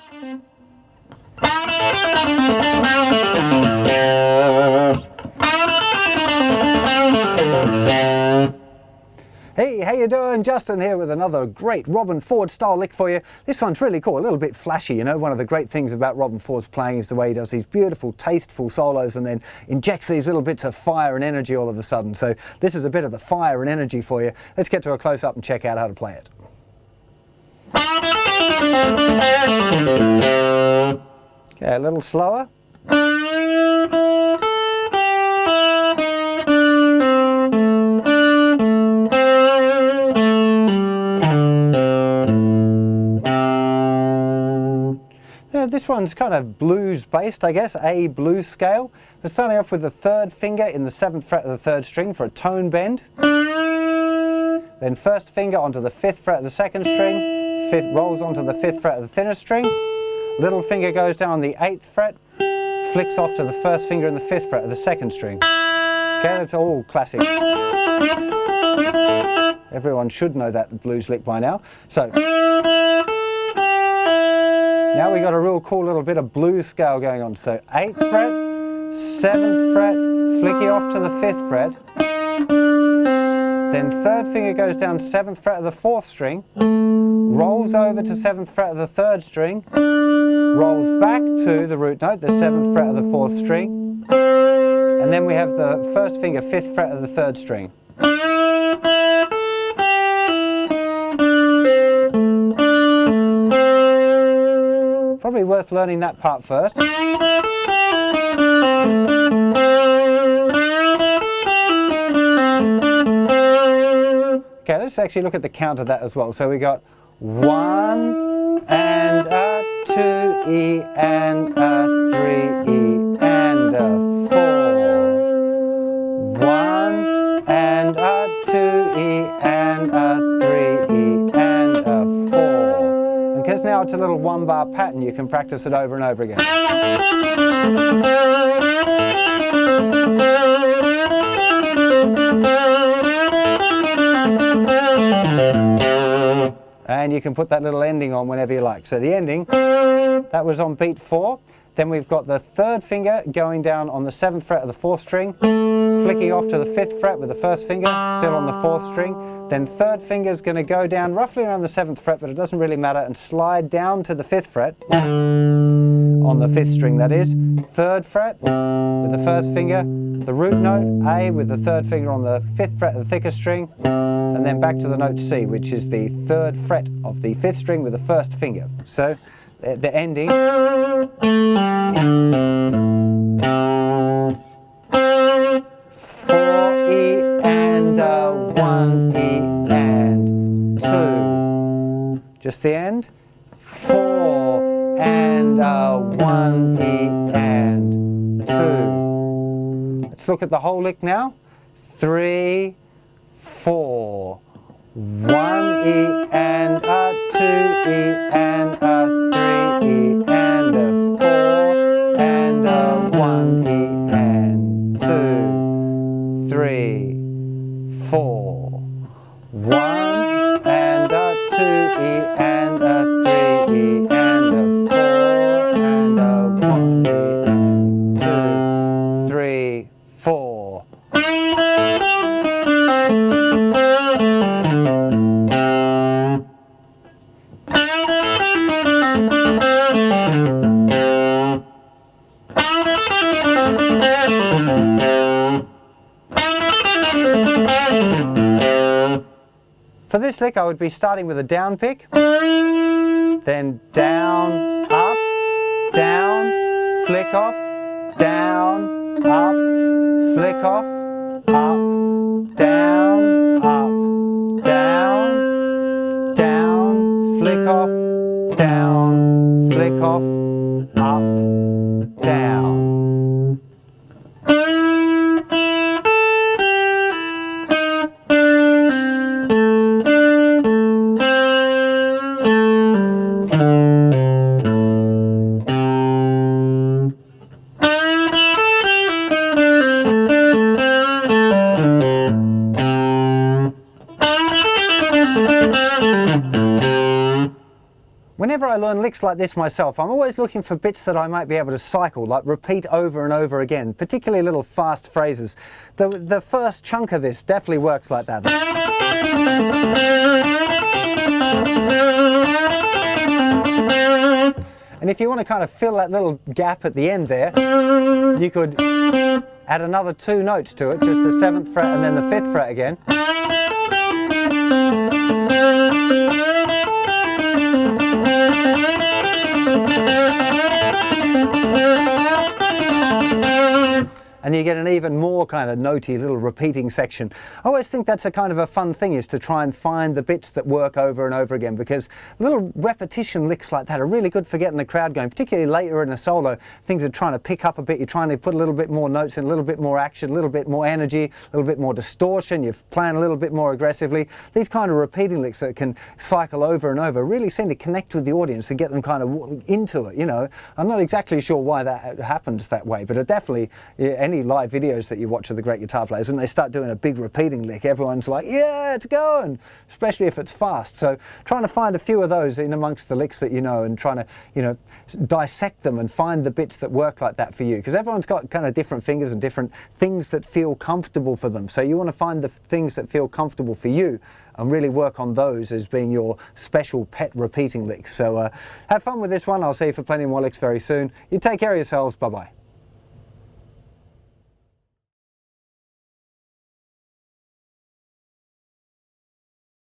Hey, how you doing? Justin here with another great Robben Ford style lick for you. This one's really cool, a little bit flashy, you know. One of the great things about Robben Ford's playing is the way he does these beautiful, tasteful solos and then injects these little bits of fire and energy all of a sudden. So this is a bit of the fire and energy for you. Let's get to a close-up and check out how to play it. Okay, a little slower. This one's kind of blues based, I guess, A blues scale. We're starting off with the third finger in the 7th fret of the 3rd string for a tone bend. Then first finger onto the 5th fret of the 2nd string, 5th rolls onto the 5th fret of the thinner string, little finger goes down on the 8th fret, flicks off to the first finger in the 5th fret of the 2nd string. Okay, that's all classic. Everyone should know that blues lick by now. So now we got a real cool little bit of blues scale going on. So 8th fret, 7th fret, flicky off to the 5th fret. Then 3rd finger goes down 7th fret of the 4th string, rolls over to 7th fret of the 3rd string, rolls back to the root note, the 7th fret of the 4th string, and then we have the first finger 5th fret of the 3rd string. Probably worth learning that part first. Okay, let's actually look at the count of that as well. So we got 1 and a 2 E and a 3 E and a 4. 1 and a 2 E and a 3 E and a 4. Because now it's a little 1-bar pattern, you can practice it over and over again. And you can put that little ending on whenever you like. So the ending, that was on beat 4. Then we've got the 3rd finger going down on the 7th fret of the 4th string, flicking off to the 5th fret with the 1st finger, still on the 4th string. Then 3rd finger is going to go down roughly around the 7th fret, but it doesn't really matter, and slide down to the 5th fret, on the 5th string that is. 3rd fret with the 1st finger, the root note A with the 3rd finger on the 5th fret of the thicker string, and then back to the note C, which is the 3rd fret of the 5th string with the 1st finger. So the ending. 4 E and a 1 E and 2. Just the end. 4 and a 1 E and 2. Let's look at the whole lick now. 3, 4. 1 E and a 2 E and a 3 E and a 4 and a 1 E and 2. 3, 4. 1 and a 2 E and a 3 E and a 4 and a 1 E and 2. 3, 4. For this lick I would be starting with a down pick, then down, up, down, flick off, down, up, flick off, up, down, up, down, down, flick off, down, flick off, up, down. Whenever I learn licks like this myself, I'm always looking for bits that I might be able to cycle, like repeat over and over again, particularly little fast phrases. The first chunk of this definitely works like that. And if you want to kind of fill that little gap at the end there, you could add another 2 notes to it, just the 7th fret and then the 5th fret again. And you get an even more kind of notey little repeating section. I always think that's a kind of a fun thing, is to try and find the bits that work over and over again, because little repetition licks like that are really good for getting the crowd going, particularly later in a solo. Things are trying to pick up a bit, you're trying to put a little bit more notes in, a little bit more action, a little bit more energy, a little bit more distortion, you're playing a little bit more aggressively. These kind of repeating licks that can cycle over and over really seem to connect with the audience and get them kind of into it, you know. I'm not exactly sure why that happens that way, but it definitely, any live videos that you watch of the great guitar players, when they start doing a big repeating lick, everyone's like, yeah, it's going, especially if it's fast. So trying to find a few of those in amongst the licks that you know, and trying to, you know, dissect them and find the bits that work like that for you, because everyone's got kind of different fingers and different things that feel comfortable for them. So you want to find the things that feel comfortable for you and really work on those as being your special pet repeating licks. So have fun with this one. I'll see you for plenty more licks very soon. You take care of yourselves. Bye bye.